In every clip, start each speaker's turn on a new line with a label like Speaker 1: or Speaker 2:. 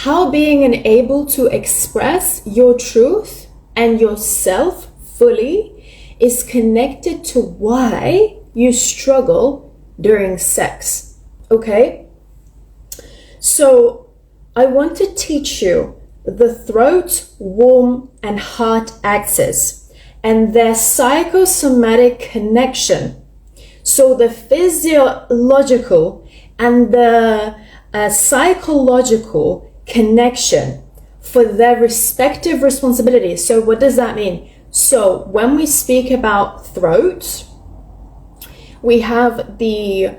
Speaker 1: how being able to express your truth and yourself fully is connected to why you struggle during sex. Okay? So I want to teach you the throat, womb, and heart axis and their psychosomatic connection. So the physiological and the psychological connection for their respective responsibilities. So what does that mean? So when we speak about throat, we have the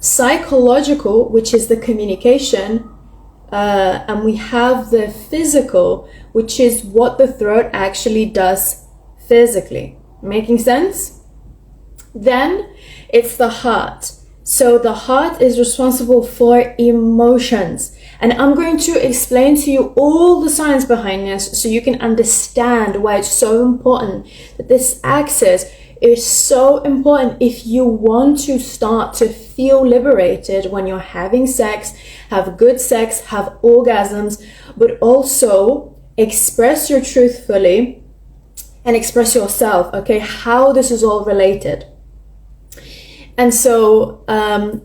Speaker 1: psychological, which is the communication, and we have the physical, which is what the throat actually does physically. Making sense? Then it's the heart. So the heart is responsible for emotions. And I'm going to explain to you all the science behind this so you can understand why it's so important that this axis is so important if you want to start to feel liberated when you're having sex, have good sex, have orgasms, but also express your truth fully and express yourself, okay? How this is all related. And so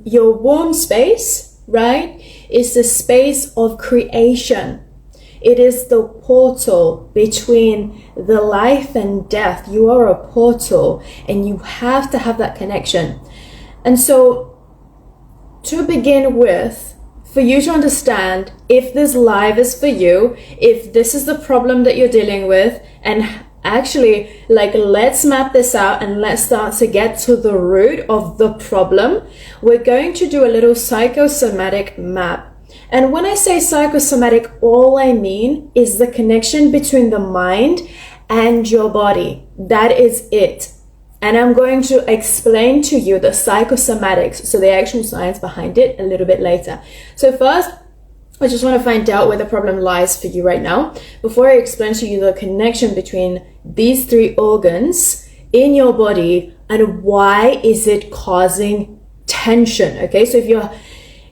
Speaker 1: your womb space, right, is the space of creation. It is the portal between the life and death. You are a portal and you have to have that connection. And so to begin with, for you to understand if this live is for you, if this is the problem that you're dealing with, and actually, like, let's map this out and let's start to get to the root of the problem. We're going to do a little psychosomatic map. And when I say psychosomatic, all I mean is the connection between the mind and your body. That is it. And I'm going to explain to you the psychosomatics, so the actual science behind it, a little bit later. So first, I just want to find out where the problem lies for you right now before I explain to you the connection between these three organs in your body and why is it causing tension. Okay, so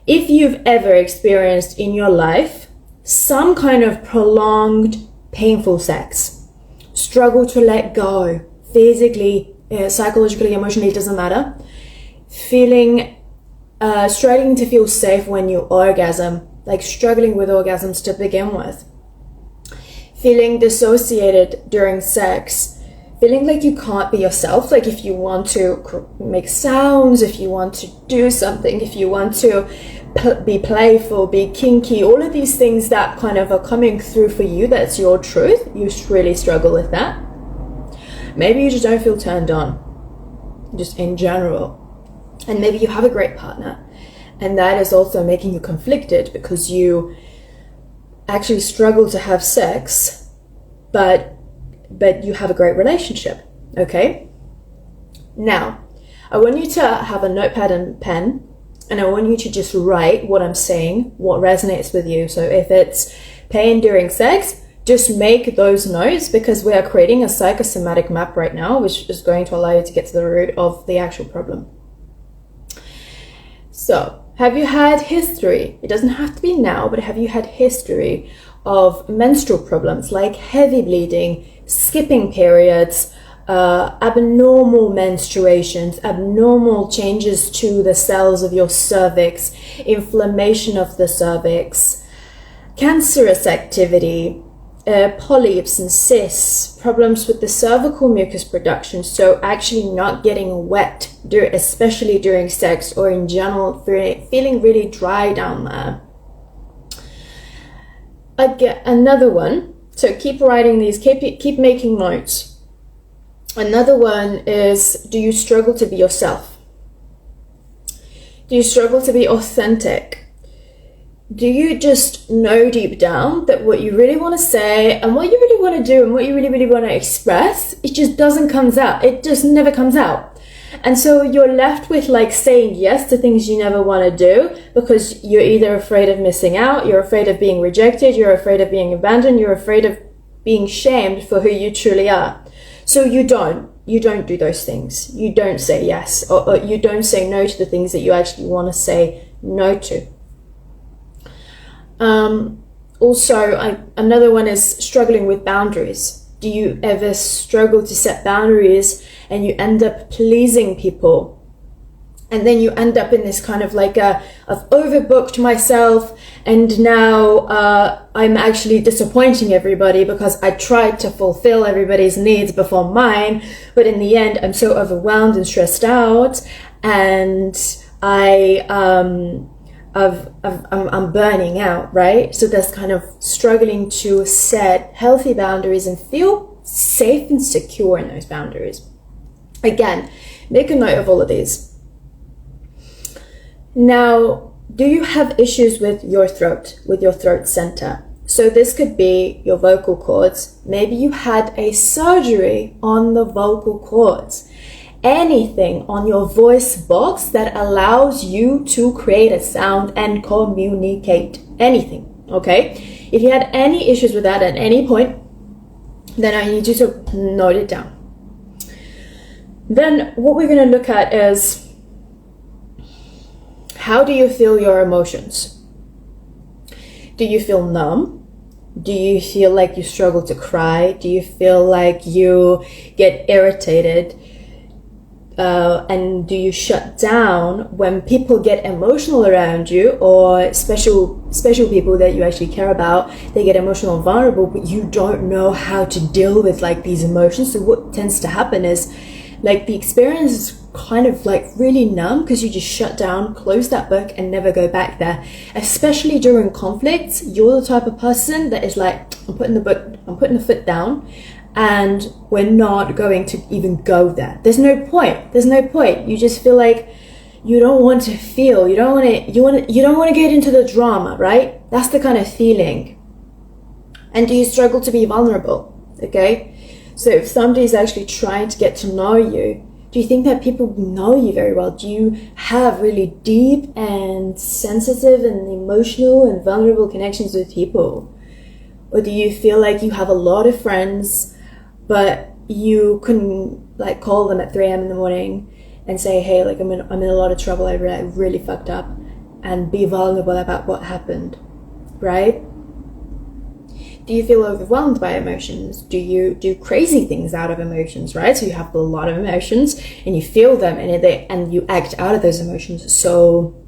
Speaker 1: if you've ever experienced in your life some kind of prolonged painful sex, struggle to let go physically, psychologically, emotionally, it doesn't matter, struggling to feel safe when you orgasm, like struggling with orgasms to begin with, feeling dissociated during sex, feeling like you can't be yourself, like if you want to make sounds, if you want to do something, if you want to be playful, be kinky, all of these things that kind of are coming through for you, that's your truth, you really struggle with that. Maybe you just don't feel turned on, just in general. And maybe you have a great partner, and that is also making you conflicted because you actually struggle to have sex, but you have a great relationship, okay? Now, I want you to have a notepad and pen, and I want you to just write what I'm saying, what resonates with you. So if it's pain during sex, just make those notes because we are creating a psychosomatic map right now, which is going to allow you to get to the root of the actual problem. So, have you had history? It doesn't have to be now, but have you had history of menstrual problems like heavy bleeding, skipping periods, abnormal menstruations, abnormal changes to the cells of your cervix, inflammation of the cervix, cancerous activity, polyps and cysts, problems with the cervical mucus production, so actually not getting wet, especially during sex or in general, feeling really dry down there. Again, another one, so keep writing these, keep making notes. Another one is, do you struggle to be yourself? Do you struggle to be authentic? Do you just know deep down that what you really want to say and what you really want to do and what you really, really want to express, it just doesn't comes out. It just never comes out. And so you're left with like saying yes to things you never want to do because you're either afraid of missing out, you're afraid of being rejected, you're afraid of being abandoned, you're afraid of being shamed for who you truly are. So you don't do those things. You don't say yes, or you don't say no to the things that you actually want to say no to. Also, another one is struggling with boundaries. Do you ever struggle to set boundaries and you end up pleasing people? And then you end up in this kind of like I've overbooked myself, and now I'm actually disappointing everybody because I tried to fulfill everybody's needs before mine, but in the end I'm so overwhelmed and stressed out, and I'm burning out, right? So that's kind of struggling to set healthy boundaries and feel safe and secure in those boundaries. Again, make a note of all of these. Now, do you have issues with your throat center? So this could be your vocal cords. Maybe you had a surgery on the vocal cords. Anything on your voice box that allows you to create a sound and communicate. Anything, okay? If you had any issues with that at any point, then I need you to note it down. Then what we're going to look at is, how do you feel your emotions? Do you feel numb? Do you feel like you struggle to cry? Do you feel like you get irritated? And do you shut down when people get emotional around you, or special people that you actually care about, they get emotional and vulnerable, but you don't know how to deal with like these emotions? So what tends to happen is like the experience is kind of like really numb because you just shut down, close that book and never go back there. Especially during conflicts, you're the type of person that is like, I'm putting the foot down, and we're not going to even go there. There's no point. You just feel like you don't want to feel, you don't want to get into the drama, right? That's the kind of feeling. And do you struggle to be vulnerable? Okay? So if somebody's actually trying to get to know you, do you think that people know you very well? Do you have really deep and sensitive and emotional and vulnerable connections with people? Or do you feel like you have a lot of friends, but you couldn't like call them at 3 a.m. in the morning and say, hey, like I'm in a lot of trouble, I really fucked up, and be vulnerable about what happened, right? Do you feel overwhelmed by emotions? Do you do crazy things out of emotions, right? So you have a lot of emotions and you feel them and you act out of those emotions. So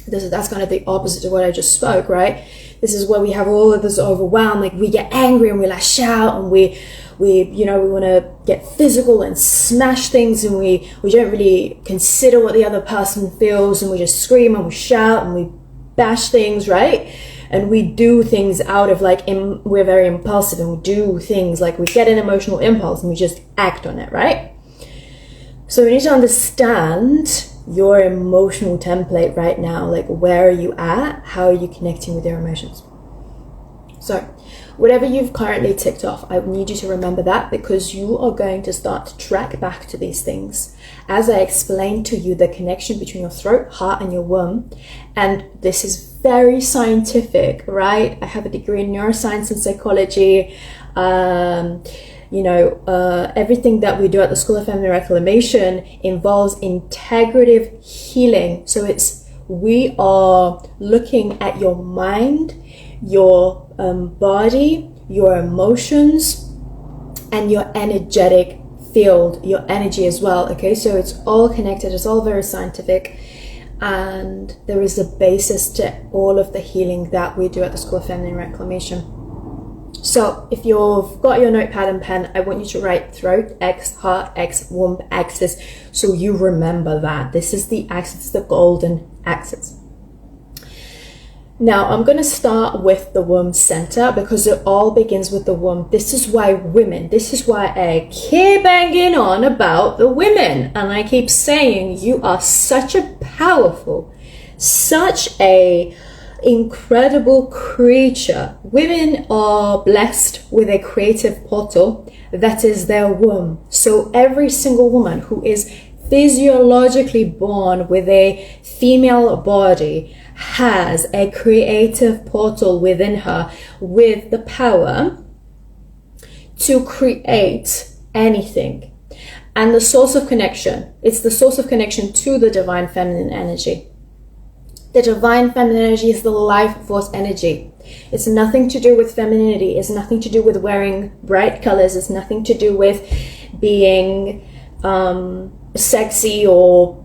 Speaker 1: that's kind of the opposite of what I just spoke, right? This is where we have all of this overwhelm, like we get angry and we lash out and we want to get physical and smash things, and we don't really consider what the other person feels, and we just scream and we shout and we bash things, right? And we do things out of like, we're very impulsive, and we do things like we get an emotional impulse and we just act on it, right? So we need to understand your emotional template right now. Like, where are you at? How are you connecting with your emotions? So whatever you've currently ticked off, I need you to remember that, because you are going to start to track back to these things. As I explained to you, the connection between your throat, heart, and your womb. And this is very scientific, right? I have a degree in neuroscience and psychology. Everything that we do at the School of Feminine Reclamation involves integrative healing. So we are looking at your mind, your body, your emotions, and your energetic field, your energy as well. Okay, so it's all connected, it's all very scientific, and there is a basis to all of the healing that we do at the School of Feminine Reclamation. So if you've got your notepad and pen, I want you to write throat X, heart X, womb axis, so you remember that this is the axis, the golden axis. Now I'm going to start with the womb center, because it all begins with the womb. This is why I keep banging on about the women, and I keep saying you are such a powerful, such a incredible creature. Women are blessed with a creative portal that is their womb. So every single woman who is physiologically born with a female body has a creative portal within her with the power to create anything. And the source of connection, it's the source of connection to the divine feminine energy. The divine feminine energy is the life force energy. It's nothing to do with femininity. It's nothing to do with wearing bright colors. It's nothing to do with being sexy or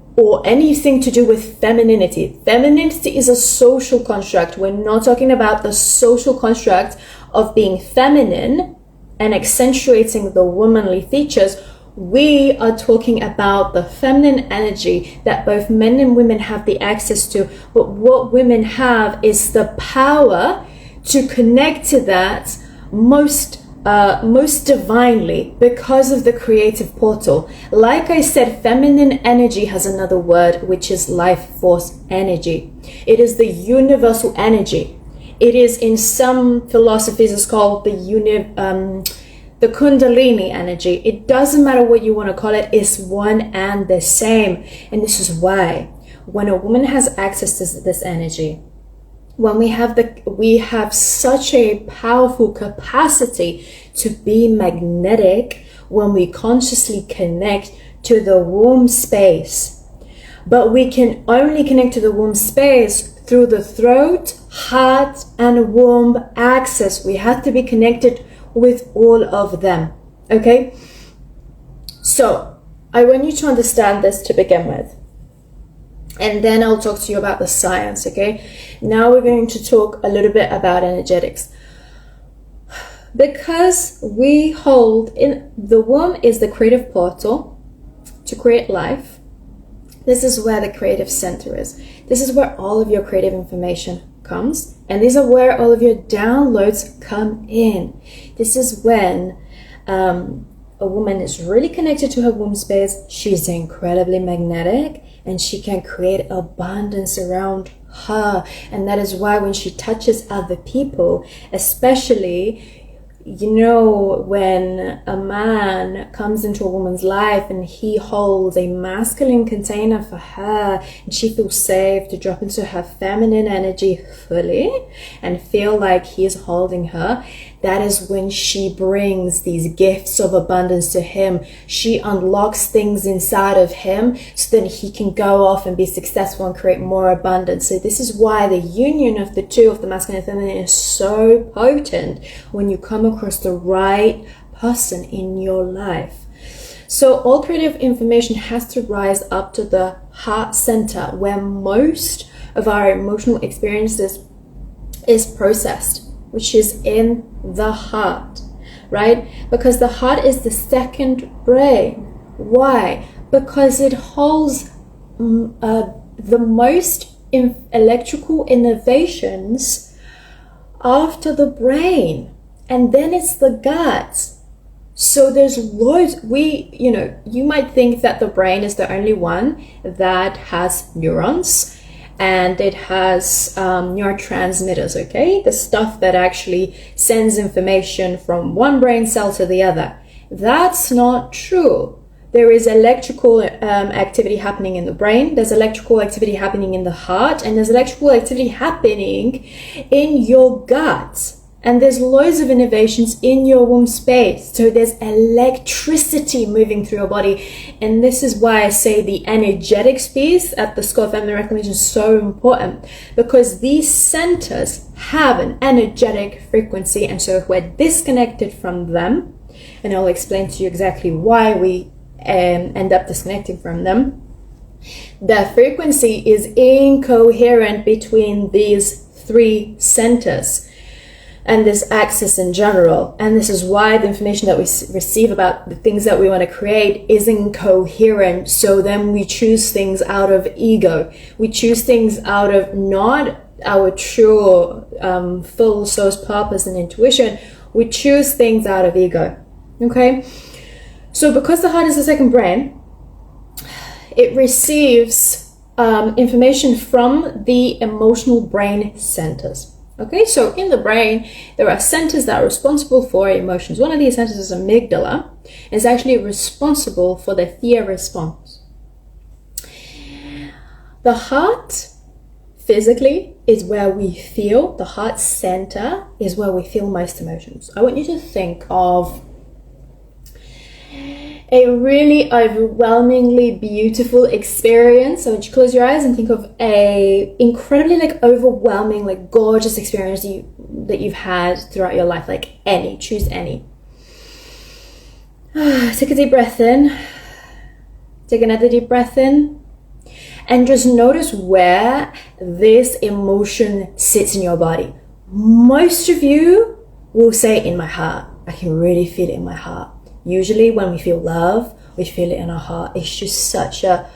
Speaker 1: anything to do with femininity. Femininity is a social construct. We're not talking about the social construct of being feminine and accentuating the womanly features. We are talking about the feminine energy that both men and women have the access to. But what women have is the power to connect to that most divinely because of the creative portal. Like I said, feminine energy has another word, which is life force energy. It is the universal energy. It is, in some philosophies, it's called the Kundalini energy. It doesn't matter what you want to call it, it's one and the same. And this is why when a woman has access to this energy, when we have such a powerful capacity to be magnetic when we consciously connect to the womb space. But we can only connect to the womb space through the throat, heart, and womb axis. We have to be connected with all of them. Okay? So I want you to understand this to begin with. And then I'll talk to you about the science, okay? Now we're going to talk a little bit about energetics. Because we hold in the womb is the creative portal to create life. This is where the creative center is. This is where all of your creative information comes. And these are where all of your downloads come in. This is when a woman is really connected to her womb space. She's incredibly magnetic and she can create abundance around her. And that is why when she touches other people, especially, you know, when a man comes into a woman's life and he holds a masculine container for her and she feels safe to drop into her feminine energy fully and feel like he is holding her, that is when she brings these gifts of abundance to him. She unlocks things inside of him so that he can go off and be successful and create more abundance. So this is why the union of the two, of the masculine and feminine, is so potent when you come across the right person in your life. So all creative information has to rise up to the heart center, where most of our emotional experiences is processed, which is in the heart, right? Because the heart is the second brain. Why? Because it holds the most electrical innovations after the brain, and then it's the gut. So there's loads. You might think that the brain is the only one that has neurons and it has neurotransmitters, okay? The stuff that actually sends information from one brain cell to the other. That's not true. There is electrical activity happening in the brain, there's electrical activity happening in the heart, and there's electrical activity happening in your gut. And there's loads of innovations in your womb space. So there's electricity moving through your body. And this is why I say the energetics piece at the School of Feminine Reclamation is so important, because these centers have an energetic frequency. And so if we're disconnected from them, and I'll explain to you exactly why we end up disconnecting from them, the frequency is incoherent between these three centers and this axis in general. And this is why the information that we receive about the things that we want to create is incoherent. So then we choose things out of ego. We choose things out of not our true full source purpose and intuition. We choose things out of ego. Okay? So because the heart is the second brain, it receives information from the emotional brain centers. Okay, so in the brain, there are centers that are responsible for emotions. One of these centers is amygdala. It's actually responsible for the fear response. The heart, physically, is where we feel. The heart center is where we feel most emotions. I want you to think of a really overwhelmingly beautiful experience. So would you close your eyes and think of a incredibly like overwhelming, like gorgeous experience that you've had throughout your life, like any, choose any. Take a deep breath in. Take another deep breath in. And just notice where this emotion sits in your body. Most of you will say in my heart. I can really feel it in my heart. Usually when we feel love, we feel it in our heart. It's just such a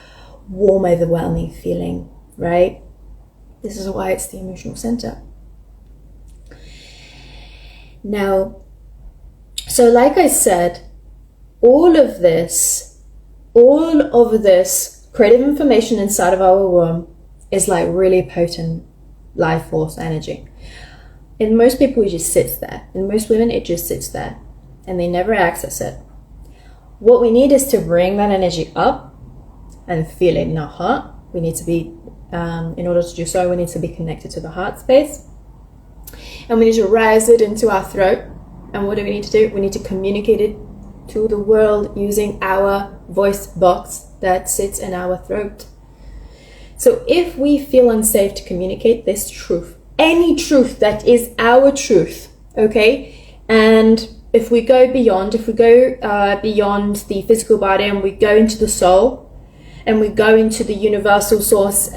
Speaker 1: warm, overwhelming feeling, right? This is why it's the emotional center. Now, so like I said, all of this creative information inside of our womb is like really potent life force energy. In most people, it just sits there. In most women, it just sits there and they never access it. What we need is to bring that energy up and feel it in our heart. We need to be, in order to do so, we need to be connected to the heart space. And we need to rise it into our throat. And what do we need to do? We need to communicate it to the world using our voice box that sits in our throat. So if we feel unsafe to communicate this truth, any truth that is our truth, okay, and if we go beyond the physical body and we go into the soul and we go into the universal source,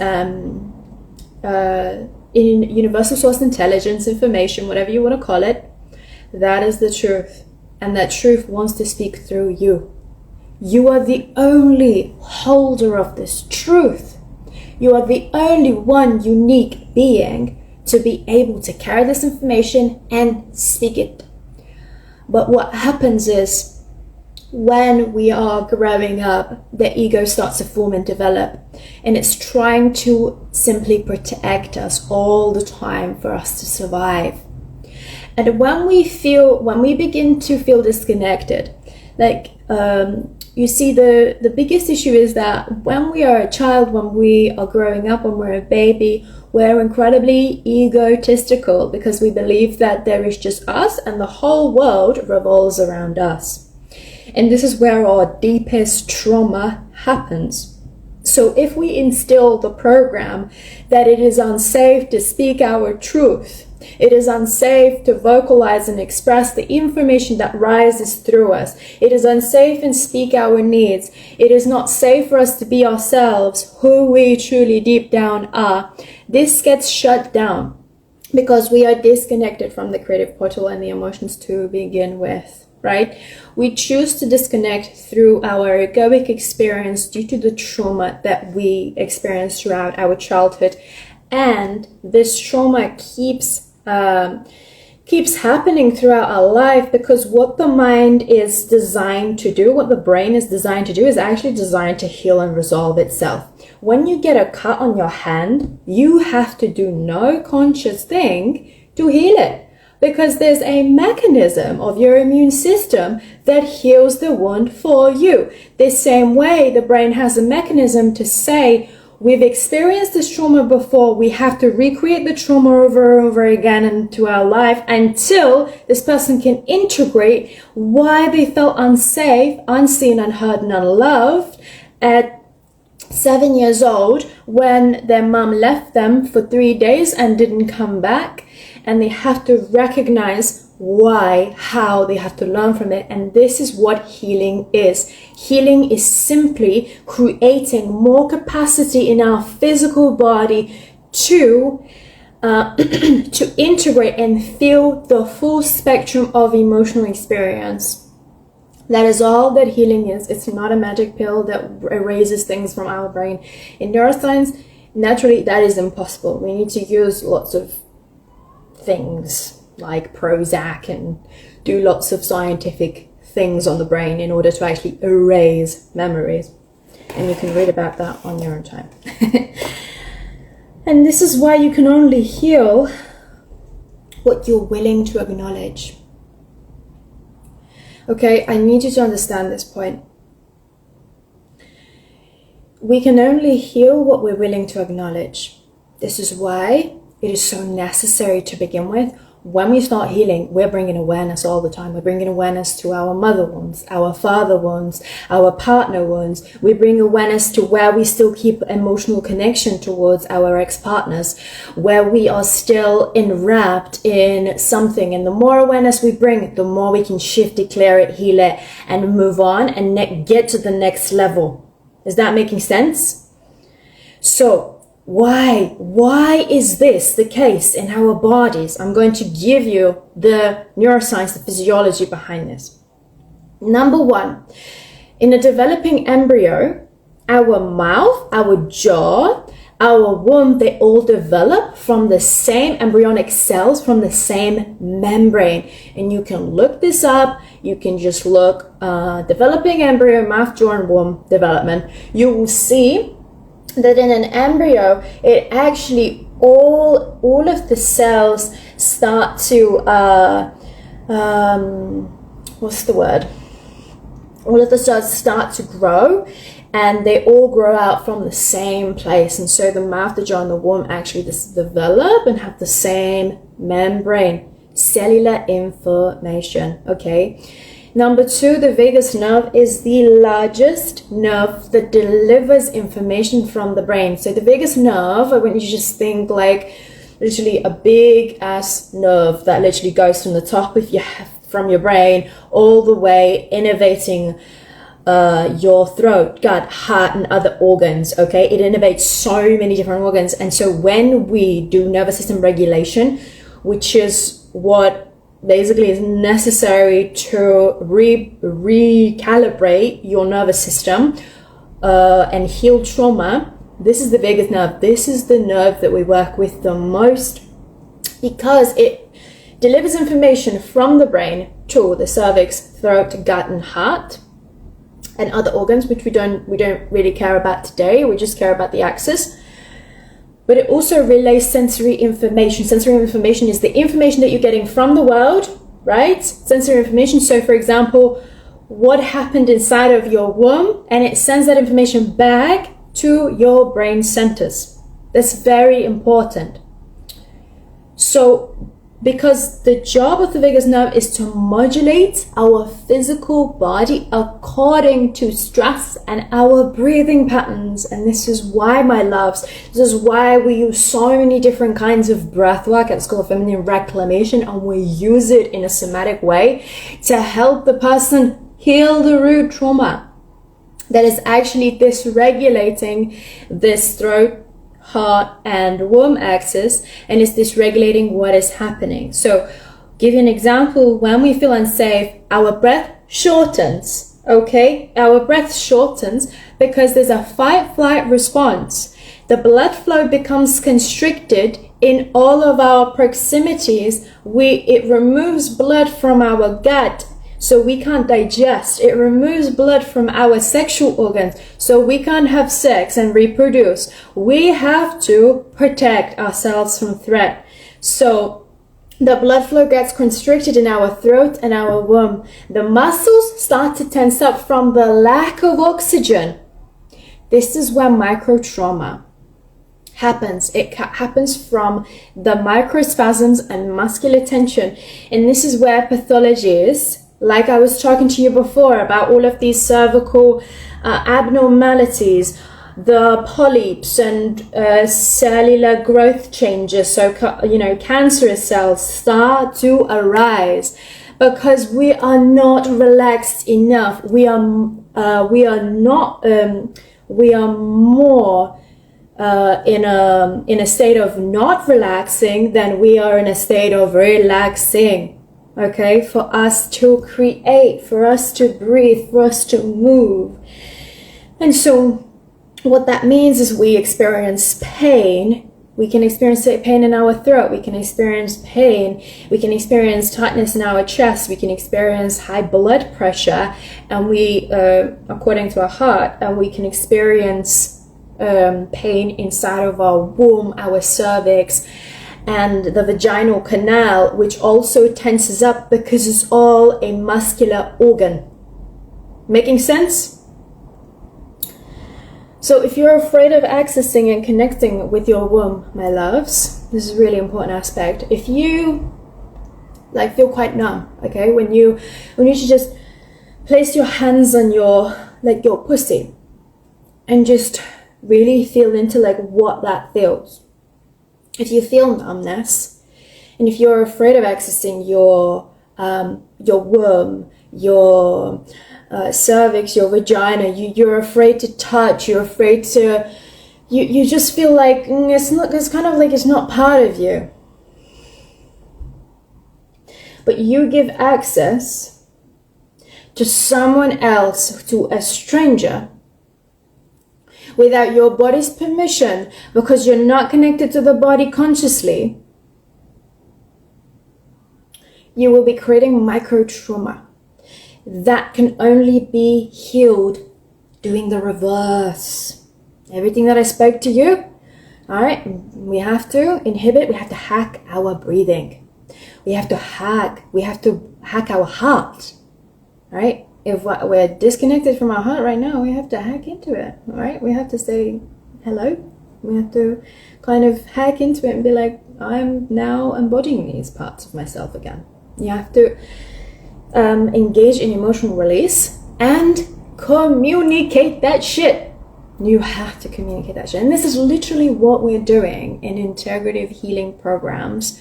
Speaker 1: universal source intelligence, information, whatever you want to call it, that is the truth. And that truth wants to speak through you. You are the only holder of this truth. You are the only one unique being to be able to carry this information and speak it. But what happens is when we are growing up, the ego starts to form and develop, and it's trying to simply protect us all the time for us to survive. And when we begin to feel disconnected, like you see, the biggest issue is that when we are a child, when we are growing up, when we're a baby, we're incredibly egotistical because we believe that there is just us and the whole world revolves around us. And this is where our deepest trauma happens. So if we instill the program that it is unsafe to speak our truth, it is unsafe to vocalize and express the information that rises through us, it is unsafe and speak our needs, it is not safe for us to be ourselves, who we truly deep down are, this gets shut down because we are disconnected from the creative portal and the emotions to begin with, right? We choose to disconnect through our egoic experience due to the trauma that we experienced throughout our childhood. And this trauma keeps happening throughout our life because what the mind is designed to do, what the brain is designed to do, is actually designed to heal and resolve itself. When you get a cut on your hand, you have to do no conscious thing to heal it because there's a mechanism of your immune system that heals the wound for you. The same way the brain has a mechanism to say, we've experienced this trauma before, we have to recreate the trauma over and over again into our life until this person can integrate why they felt unsafe, unseen, unheard, and unloved at 7 years old when their mom left them for 3 days and didn't come back. And they have to recognize why, how, they have to learn from it. And this is what healing is. Healing is simply creating more capacity in our physical body to integrate and feel the full spectrum of emotional experience. That is all that healing is. It's not a magic pill that erases things from our brain. In neuroscience, naturally, that is impossible. We need to use lots of things like Prozac and do lots of scientific things on the brain in order to actually erase memories. And you can read about that on your own time. And this is why you can only heal what you're willing to acknowledge. Okay, I need you to understand this point. We can only heal what we're willing to acknowledge. This is why it is so necessary to begin with. when we start healing, we're bringing awareness all the time. We're bringing awareness to our mother wounds, our father wounds, our partner wounds. We bring awareness to where we still keep emotional connection towards our ex-partners, where we are still enwrapped in something. And the more awareness we bring, the more we can shift it, clear it, heal it, and move on and get to the next level. Is that making sense? So, why is this the case in our bodies? I'm going to give you the neuroscience, the physiology behind this. Number one, in a developing embryo, our mouth, our jaw, our womb, they all develop from the same embryonic cells, from the same membrane. And you can look this up. You can just look developing embryo, mouth, jaw, and womb development. You will see that in an embryo, it actually all of the cells start to what's the word? All of the cells start to grow, and they all grow out from the same place. And so the mouth, the jaw, and the womb actually just develop and have the same membrane, cellular information. Okay. Number two, the vagus nerve is the largest nerve that delivers information from the brain. So the vagus nerve, I want you to just think like literally a big ass nerve that literally goes from the top of from your brain all the way, innervating your throat, gut, heart, and other organs. Okay, it innervates so many different organs. And so when we do nervous system regulation, which is what basically is necessary to recalibrate your nervous system and heal trauma, this is the vagus nerve. This is the nerve that we work with the most, because it delivers information from the brain to the cervix, throat, gut, and heart, and other organs, which we don't really care about today. We just care about the axis. But it also relays sensory information. Sensory information is the information that you're getting from the world, right? Sensory information. So for example, what happened inside of your womb, and it sends that information back to your brain centers. That's very important. So because the job of the vagus nerve is to modulate our physical body according to stress and our breathing patterns. And this is why, my loves, this is why we use so many different kinds of breath work at School of Feminine Reclamation, and we use it in a somatic way to help the person heal the root trauma that is actually dysregulating this throat, heart, and womb axis, and is dysregulating what is happening. So give you an example. When we feel unsafe, our breath shortens. Okay, our breath shortens because there's a fight-flight response. The blood flow becomes constricted in all of our proximities. It removes blood from our gut, so we can't digest. It removes blood from our sexual organs, so we can't have sex and reproduce. We have to protect ourselves from threat. So the blood flow gets constricted in our throat and our womb. The muscles start to tense up from the lack of oxygen. This is where microtrauma happens. It happens from the microspasms and muscular tension. And this is where pathologies, like I was talking to you before about all of these cervical abnormalities, the polyps and cellular growth changes, so cancerous cells start to arise because we are not relaxed enough. We are more in a state of not relaxing than we are in a state of relaxing. Okay, for us to create, for us to breathe, for us to move. And so what that means is we experience pain. We can experience pain in our throat. We can experience pain. We can experience tightness in our chest. We can experience high blood pressure. And we, according to our heart, and we can experience pain inside of our womb, our cervix, and the vaginal canal, which also tenses up because it's all a muscular organ. Making sense? So if you're afraid of accessing and connecting with your womb, my loves, this is a really important aspect. If you like feel quite numb, okay? When you should just place your hands on your pussy and just really feel into like what that feels. If you feel numbness, and if you're afraid of accessing your womb, your cervix, your vagina, you're afraid to touch, you're afraid to, you just feel like it's kind of like it's not part of you. But you give access to someone else, to a stranger, without your body's permission, because you're not connected to the body consciously, you will be creating micro trauma that can only be healed doing the reverse. Everything that I spoke to you, all right, we have to inhibit, we have to hack our breathing. We have to hack our heart, right? If we're disconnected from our heart right now, we have to hack into it, all right? We have to say hello. We have to kind of hack into it and be like, I'm now embodying these parts of myself again. You have to engage in emotional release and communicate that shit. You have to communicate that shit. And this is literally what we're doing in integrative healing programs,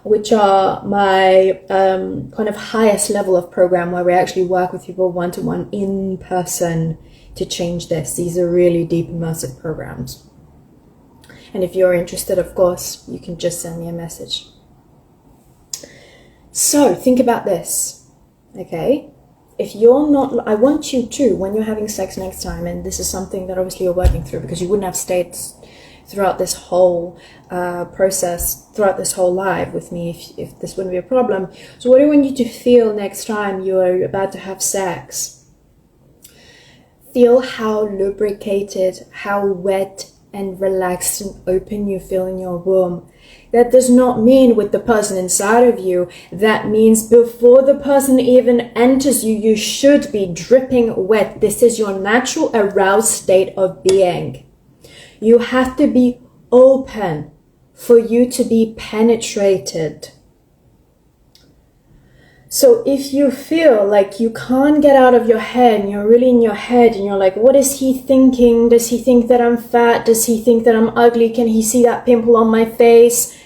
Speaker 1: which are my kind of highest level of program, where we actually work with people one-to-one in person to change this. These are really deep, immersive programs. And if you're interested, of course, you can just send me a message. So think about this, okay? If you're not, I want you to, when you're having sex next time, and this is something that obviously you're working through, because you wouldn't have stayed throughout this whole process, throughout this whole live with me if this wouldn't be a problem. So what I want you to feel next time you're about to have sex, feel how lubricated, how wet and relaxed and open you feel in your womb. That does not mean with the person inside of you. That means before the person even enters you, you should be dripping wet. This is your natural aroused state of being. You have to be open for you to be penetrated. So if you feel like you can't get out of your head and you're really in your head and you're like, what is he thinking? Does he think that I'm fat? Does he think that I'm ugly? Can he see that pimple on my face?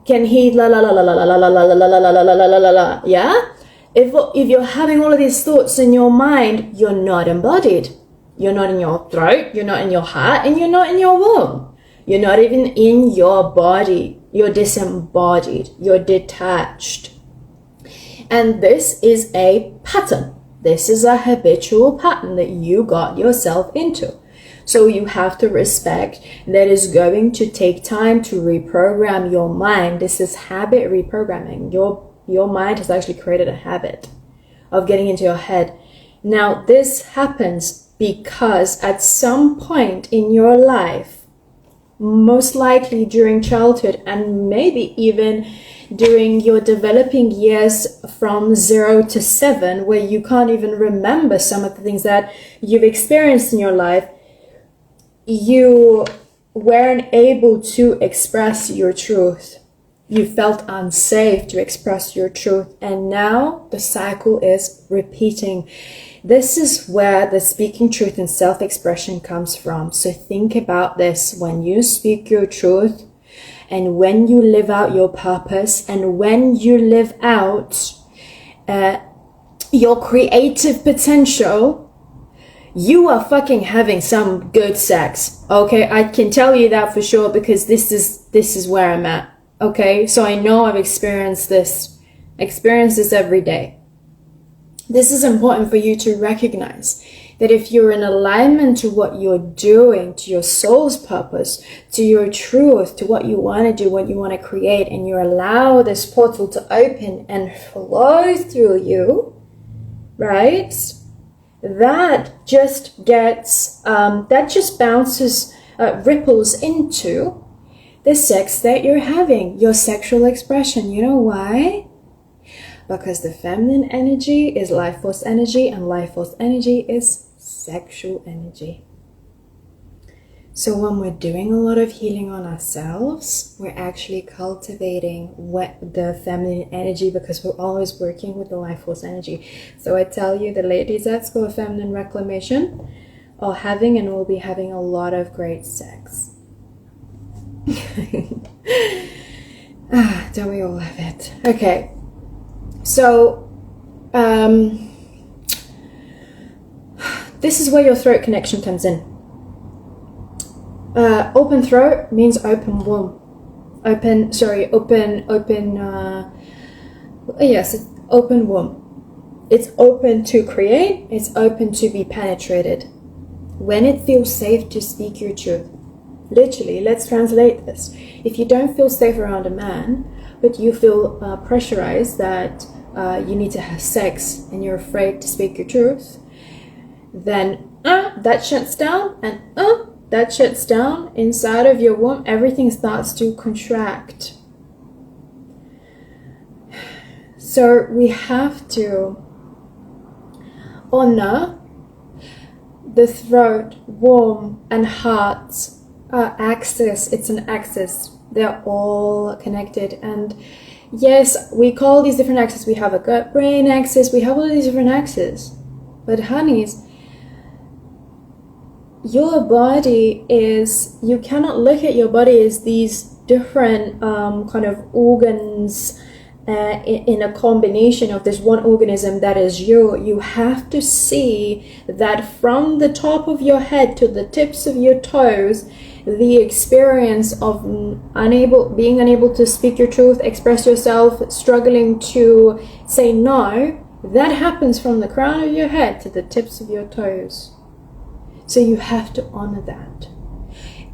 Speaker 1: Can he la la la la la la la la la la la la la la la la? Yeah? If you're having all of these thoughts in your mind, you're not embodied. You're not in your throat, you're not in your heart, and you're not in your womb. You're not even in your body. You're disembodied. You're detached. And this is a pattern. This is a habitual pattern that you got yourself into. So you have to respect that it's going to take time to reprogram your mind. This is habit reprogramming. Your mind has actually created a habit of getting into your head. Now, this happens because at some point in your life, most likely during childhood and maybe even during your developing years from 0 to 7, where you can't even remember some of the things that you've experienced in your life, you weren't able to express your truth. You felt unsafe to express your truth. And now the cycle is repeating. This is where the speaking truth and self-expression comes from. So think about this. When you speak your truth and when you live out your purpose and when you live out your creative potential, you are fucking having some good sex. Okay, I can tell you that for sure, because this is where I'm at. Okay, so I know I've experienced this every day. This is important for you to recognize that if you're in alignment to what you're doing, to your soul's purpose, to your truth, to what you want to do, what you want to create, and you allow this portal to open and flow through you, right? That just bounces, ripples into the sex that you're having, your sexual expression. You know why? Because the feminine energy is life force energy and life force energy is sexual energy. So when we're doing a lot of healing on ourselves, we're actually cultivating the feminine energy, because we're always working with the life force energy. So I tell you, the ladies at School of Feminine Reclamation are having and will be having a lot of great sex. Don't we all have it? Okay. So, this is where your throat connection comes in. Open throat means open womb. Yes, it's open womb. It's open to create, it's open to be penetrated. When it feels safe to speak your truth. Literally, let's translate this. If you don't feel safe around a man, but you feel pressurized that you need to have sex and you're afraid to speak your truth, then that shuts down, and that shuts down inside of your womb. Everything starts to contract. So we have to honor the throat, womb, and heart axis. It's an axis. They're all connected. And yes, we call these different axes. We have a gut-brain axis. We have all these different axes. But honeys, your body is, you cannot look at your body as these different kind of organs in a combination of this one organism that is you. You have to see that from the top of your head to the tips of your toes, the experience of being unable to speak your truth, express yourself, struggling to say no, that happens from the crown of your head to the tips of your toes. So you have to honor that.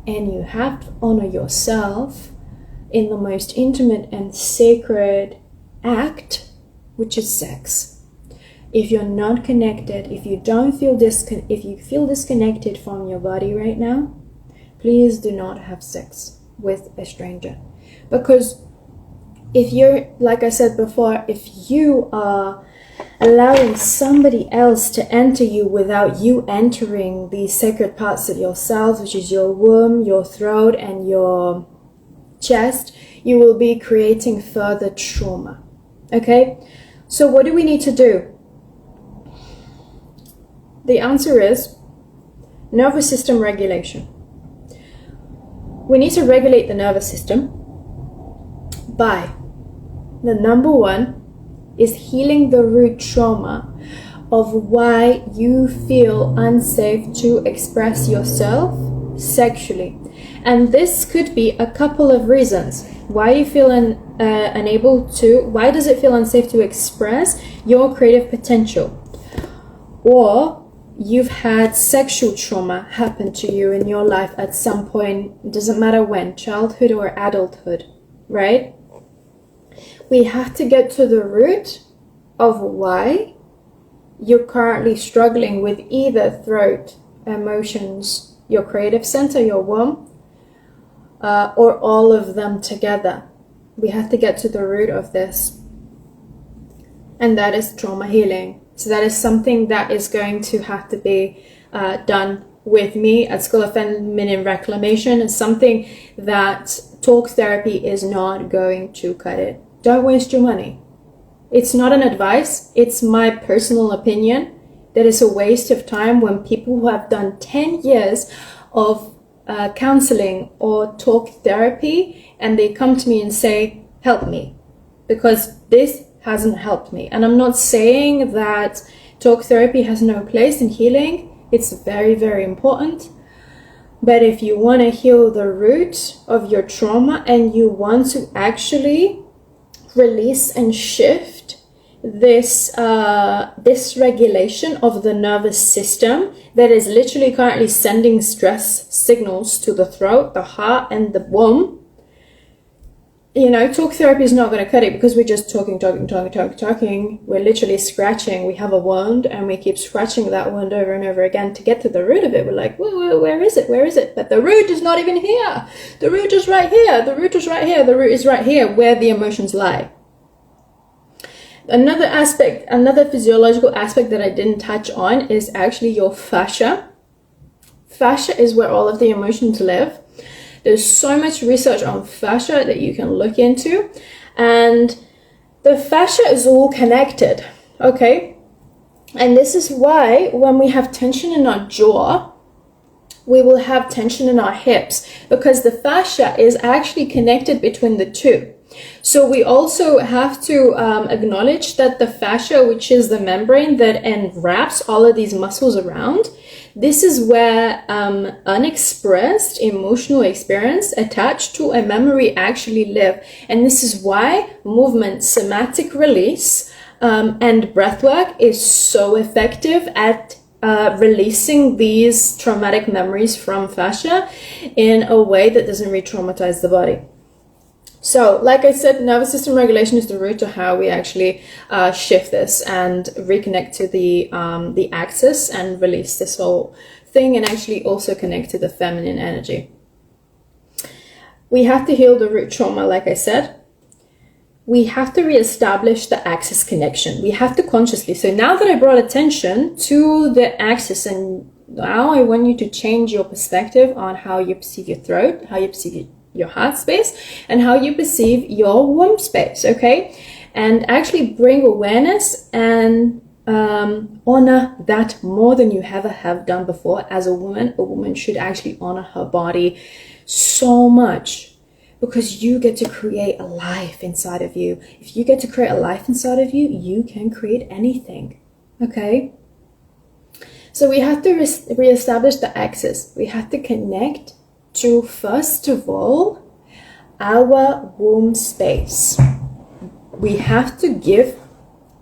Speaker 1: And you have to honor yourself in the most intimate and sacred act, which is sex. If you're not connected, if you feel disconnected from your body right now, please do not have sex with a stranger. Because if you're, like I said before, if you are allowing somebody else to enter you without you entering these sacred parts of yourself, which is your womb, your throat, and your chest, you will be creating further trauma. Okay? So what do we need to do? The answer is nervous system regulation. We need to regulate the nervous system by the number one is healing the root trauma of why you feel unsafe to express yourself sexually. And this could be a couple of reasons. Why you feel why does it feel unsafe to express your creative potential? Or you've had sexual trauma happen to you in your life at some point, it doesn't matter when, childhood or adulthood, right? We have to get to the root of why you're currently struggling with either throat, emotions, your creative center, your womb, or all of them together. We have to get to the root of this. And that is trauma healing. So that is something that is going to have to be done with me at School of Feminine Reclamation. It's something that talk therapy is not going to cut it. Don't waste your money. It's not an advice. It's my personal opinion that it's a waste of time when people who have done 10 years of counseling or talk therapy and they come to me and say, help me, because this hasn't helped me. And I'm not saying that talk therapy has no place in healing. It's very, very important. But if you want to heal the root of your trauma and you want to actually release and shift this dysregulation of the nervous system that is literally currently sending stress signals to the throat, the heart, and the womb, talk therapy is not going to cut it, because we're just talking. We're literally scratching. We have a wound and we keep scratching that wound over and over again to get to the root of it. We're like, where is it? Where is it? But the root is not even here. The root is right here. The root is right here. The root is right here where the emotions lie. Another physiological aspect that I didn't touch on is actually your fascia. Fascia is where all of the emotions live. There's so much research on fascia that you can look into, and the fascia is all connected, okay? And this is why when we have tension in our jaw, we will have tension in our hips, because the fascia is actually connected between the two. So we also have to acknowledge that the fascia, which is the membrane that enwraps all of these muscles around, this is where unexpressed emotional experience attached to a memory actually live. And this is why movement, somatic release, and breath work is so effective at releasing these traumatic memories from fascia in a way that doesn't re-traumatize the body. So, like I said, nervous system regulation is the root to how we actually shift this and reconnect to the axis and release this whole thing, and actually also connect to the feminine energy. We have to heal the root trauma, like I said. We have to reestablish the axis connection. We have to consciously. So now that I brought attention to the axis, and now I want you to change your perspective on how you perceive your throat, how you perceive your heart space, and how you perceive your womb space, okay? And actually bring awareness and honor that more than you ever have done before. As a woman should actually honor her body so much, because you get to create a life inside of you. If you get to create a life inside of you, you can create anything, okay? So we have to reestablish the axis. We have to connect to, first of all, our womb space. We have to give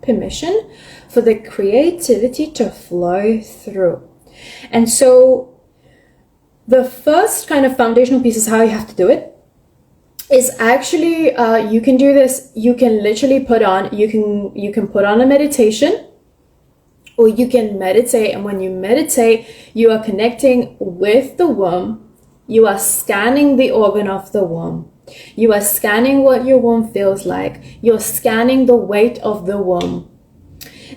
Speaker 1: permission for the creativity to flow through. And so the first kind of foundational piece is how you have to do it. Is actually, you can do this, you can literally put on, you can put on a meditation, or you can meditate. And when you meditate, you are connecting with the womb. You are scanning the organ of the womb. You are scanning what your womb feels like. You're scanning the weight of the womb.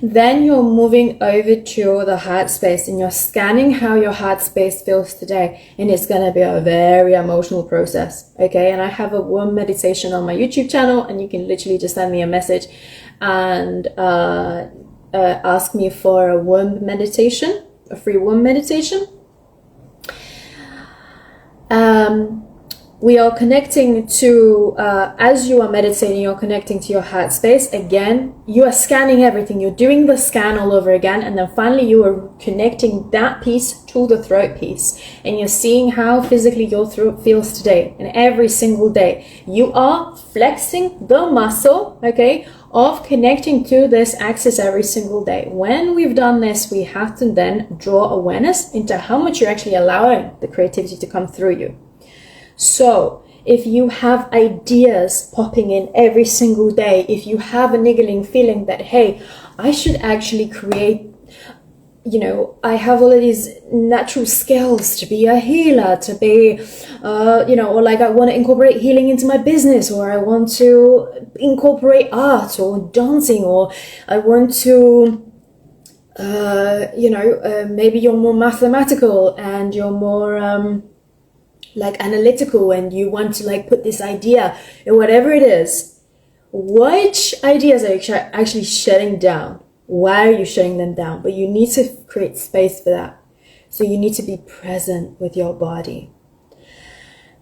Speaker 1: Then you're moving over to the heart space, and you're scanning how your heart space feels today. And it's going to be a very emotional process, okay? And I have a womb meditation on my YouTube channel, and you can literally just send me a message and ask me for a womb meditation, a free womb meditation. We are connecting to, as you are meditating, you're connecting to your heart space. Again, you are scanning everything. You're doing the scan all over again. And then finally, you are connecting that piece to the throat piece. And you're seeing how physically your throat feels today. And every single day, you are flexing the muscle, okay, of connecting to this axis every single day. When we've done this, we have to then draw awareness into how much you're actually allowing the creativity to come through you. So if you have ideas popping in every single day, if you have a niggling feeling that, hey, I should actually create, I have all of these natural skills to be a healer, to be, or like I want to incorporate healing into my business, or I want to incorporate art or dancing, or I want to, maybe you're more mathematical and you're more, like analytical, and you want to like put this idea or whatever it is. Which ideas are you actually shutting down? Why are you shutting them down? But you need to create space for that. So you need to be present with your body.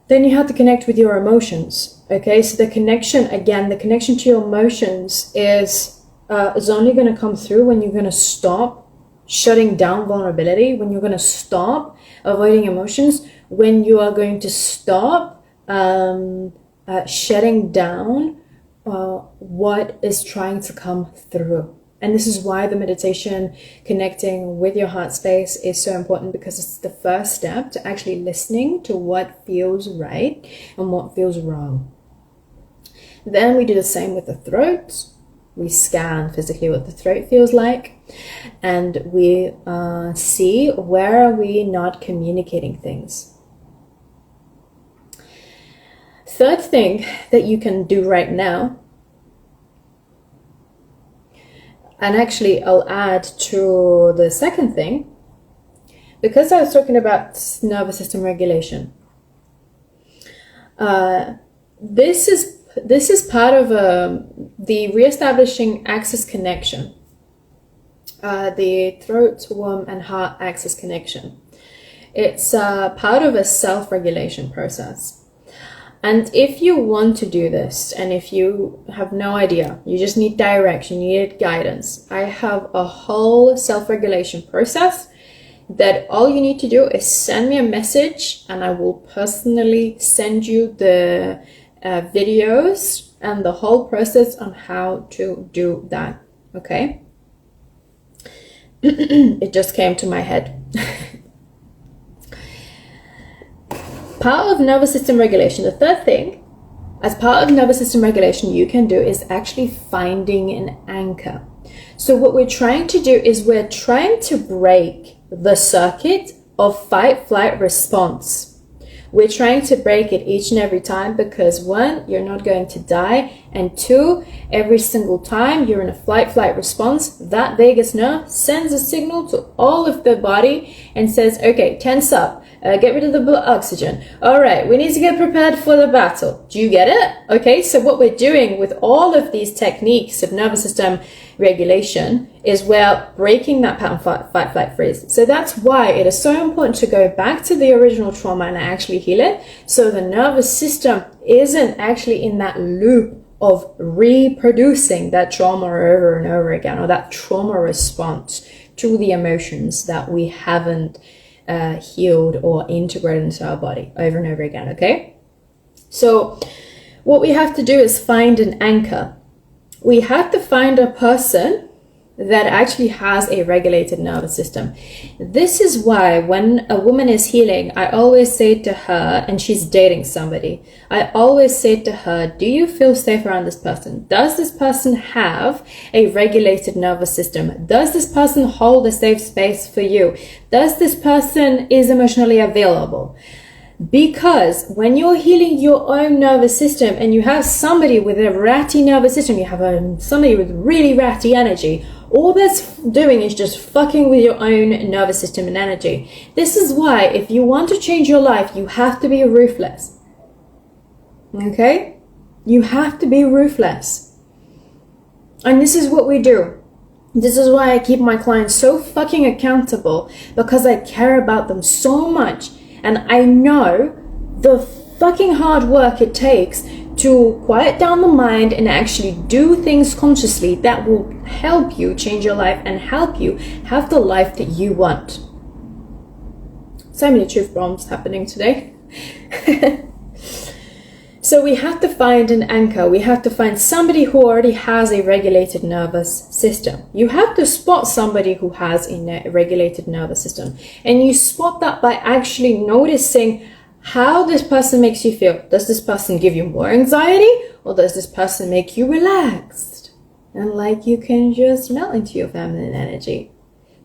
Speaker 1: Then you have to connect with your emotions. Okay, so the connection to your emotions is only going to come through when you're going to stop shutting down vulnerability, when you're going to stop avoiding emotions, when you are going to stop shutting down what is trying to come through. And this is why the meditation, connecting with your heart space, is so important, because it's the first step to actually listening to what feels right and what feels wrong. Then we do the same with the throat. We scan physically what the throat feels like, and we see where are we not communicating things. Third thing that you can do right now, and actually I'll add to the second thing, because I was talking about nervous system regulation, this is part of the reestablishing axis connection, the throat, womb, and heart axis connection. It's part of a self-regulation process. And if you want to do this, and if you have no idea, you just need direction, you need guidance, I have a whole self-regulation process that all you need to do is send me a message, and I will personally send you the videos and the whole process on how to do that. Okay? It just came to my head. Part of nervous system regulation, the third thing, as part of nervous system regulation you can do is actually finding an anchor. So what we're trying to do is we're trying to break the circuit of fight-flight response. We're trying to break it each and every time because one, you're not going to die, and two, every single time you're in a flight-flight response, that vagus nerve sends a signal to all of the body and says, okay, tense up. Get rid of the blood oxygen. All right, we need to get prepared for the battle. Do you get it? Okay, so what we're doing with all of these techniques of nervous system regulation is we're breaking that pattern fight, flight, freeze. So that's why it is so important to go back to the original trauma and actually heal it, so the nervous system isn't actually in that loop of reproducing that trauma over and over again, or that trauma response to the emotions that we haven't healed or integrated into our body over and over again. Okay, so what we have to do is find an anchor. We have to find a person that actually has a regulated nervous system. This is why when a woman is healing, I always say to her, and she's dating somebody, I always say to her, do you feel safe around this person? Does this person have a regulated nervous system? Does this person hold a safe space for you? Does this person is emotionally available? Because when you're healing your own nervous system and you have somebody with a ratty nervous system, you have somebody with really ratty energy, all that's doing is just fucking with your own nervous system and energy. This is why if you want to change your life, you have to be ruthless. Okay? You have to be ruthless. And this is what we do. This is why I keep my clients so fucking accountable, because I care about them so much. And I know the fucking hard work it takes to quiet down the mind and actually do things consciously that will help you change your life and help you have the life that you want. So many truth bombs happening today. So we have to find an anchor. We have to find somebody who already has a regulated nervous system. You have to spot somebody who has a regulated nervous system. And you spot that by actually noticing how this person makes you feel. Does this person give you more anxiety, or does this person make you relaxed and like you can just melt into your feminine energy?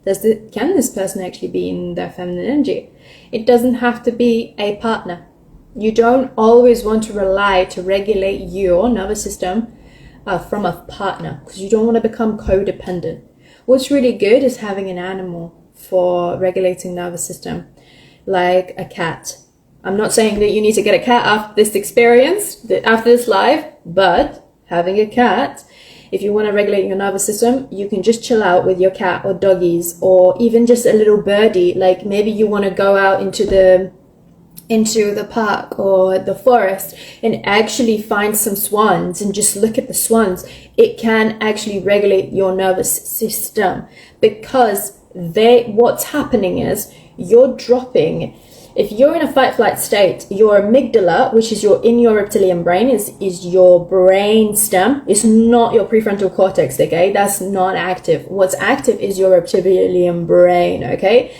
Speaker 1: Can this person actually be in their feminine energy? It doesn't have to be a partner. You don't always want to rely to regulate your nervous system from a partner, because you don't want to become codependent. What's really good is having an animal for regulating nervous system, like a cat. I'm not saying that you need to get a cat after this experience, after this live, but having a cat, if you want to regulate your nervous system, you can just chill out with your cat or doggies, or even just a little birdie. Like maybe you want to go out into the park or the forest and actually find some swans and just look at the swans. It can actually regulate your nervous system, because what's happening is you're dropping. If you're in a fight-flight state, your amygdala, which is in your reptilian brain, is your brain stem. It's not your prefrontal cortex, okay? That's not active. What's active is your reptilian brain, okay?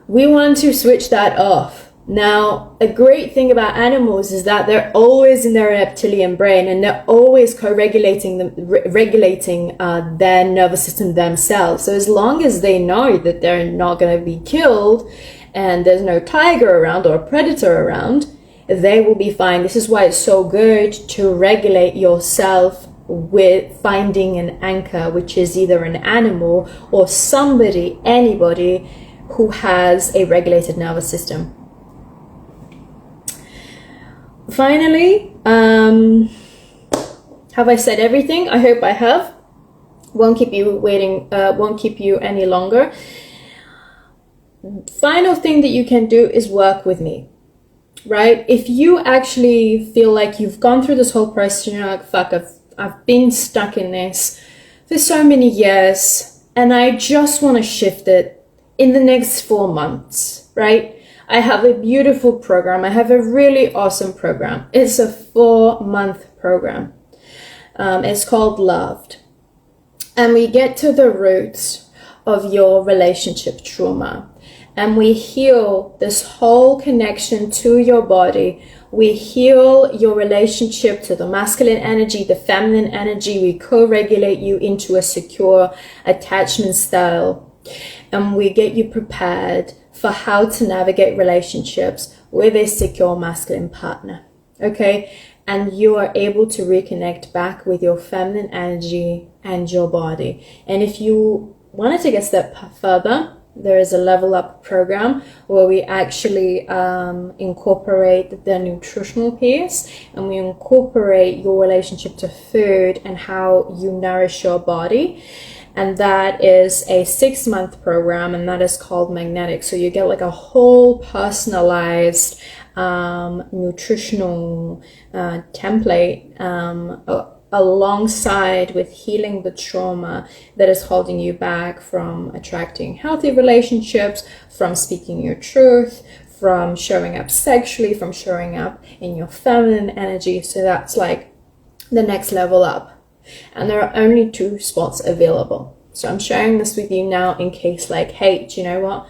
Speaker 1: We want to switch that off. Now, a great thing about animals is that they're always in their reptilian brain, and they're always co-regulating their nervous system themselves. So as long as they know that they're not going to be killed and there's no tiger around or a predator around, they will be fine. This is why it's so good to regulate yourself with finding an anchor, which is either an animal or anybody who has a regulated nervous system. Finally, have I said everything? I hope I have. Won't keep you waiting, won't keep you any longer. Final thing that you can do is work with me, right? If you actually feel like you've gone through this whole process and you're like, fuck, I've been stuck in this for so many years and I just want to shift it in the next 4 months, right? I have a beautiful program. I have a really awesome program. It's a 4-month program. It's called Loved. And we get to the roots of your relationship trauma. And we heal this whole connection to your body. We heal your relationship to the masculine energy, the feminine energy. We co-regulate you into a secure attachment style. And we get you prepared for how to navigate relationships with a secure masculine partner. Okay? And you are able to reconnect back with your feminine energy and your body. And if you wanted to get a step further, there is a level up program where we actually incorporate the nutritional piece, and we incorporate your relationship to food and how you nourish your body. And that is a 6-month program, and that is called Magnetic. So you get like a whole personalized nutritional template alongside with healing the trauma that is holding you back from attracting healthy relationships, from speaking your truth, from showing up sexually, from showing up in your feminine energy. So that's like the next level up. And there are only 2 spots available. So I'm sharing this with you now in case like, hey, do you know what?